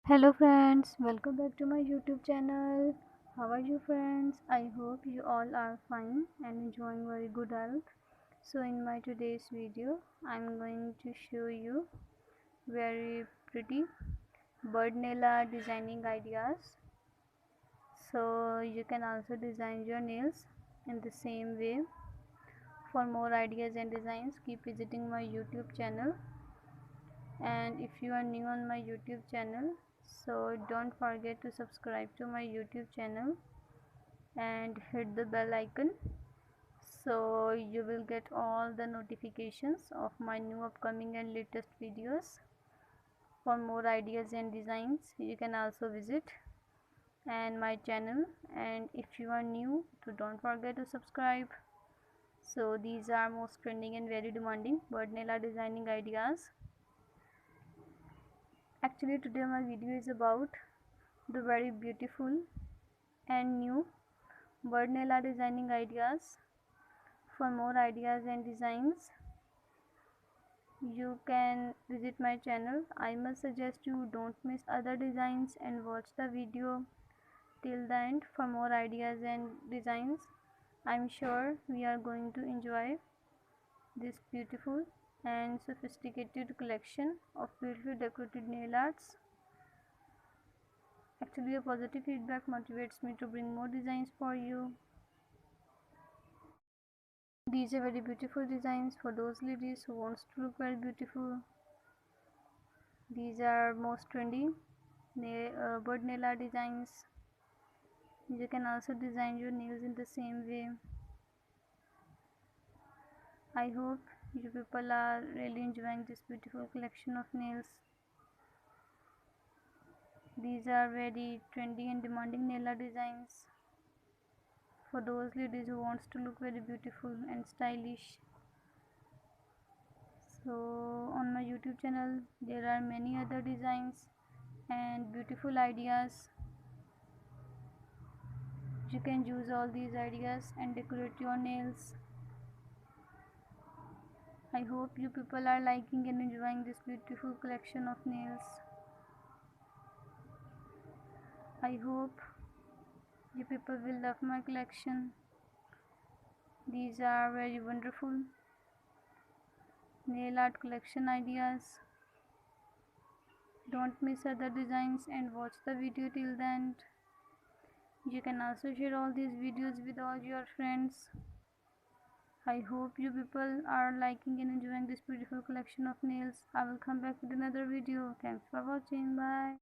Hello friends, welcome back to my YouTube channel. How are you friends? I hope you all are fine and enjoying very good health. So in my today's video, I'm going to show you very pretty bird nail designing ideas. So you can also design your nails in the same way. For more ideas and designs, keep visiting my YouTube channel. And if you are new on my YouTube channel, so don't forget to subscribe to my YouTube channel and hit the bell icon so you will get all the notifications of my new upcoming and latest videos. For more ideas and designs, you can also visit and my channel, and if you are new, so don't forget to subscribe. So these are most trending and very demanding bird nail art designing ideas. Actually today my video is about the very beautiful and new bird nail art designing ideas. For more ideas and designs, you can visit my channel. I must suggest you don't miss other designs and watch the video till the end for more ideas and designs. I'm sure we are going to enjoy this beautiful and sophisticated collection of beautifully decorated nail arts. Actually, your positive feedback motivates me to bring more designs for you. These are very beautiful designs for those ladies who wants to look very beautiful. These are most trendy bird nail art designs. You can also design your nails in the same way. I hope you people are really enjoying this beautiful collection of nails. These are very trendy and demanding nail art designs for those ladies who wants to look very beautiful and stylish. So on my YouTube channel there are many other designs and beautiful ideas. You can use all these ideas and decorate your nails. I hope you people are liking and enjoying this beautiful collection of nails. I hope you people will love my collection. These are very wonderful nail art collection ideas. Don't miss other designs and watch the video till the end. You can also share all these videos with all your friends. I hope you people are liking and enjoying this beautiful collection of nails. I will come back with another video. Thanks for watching. Bye.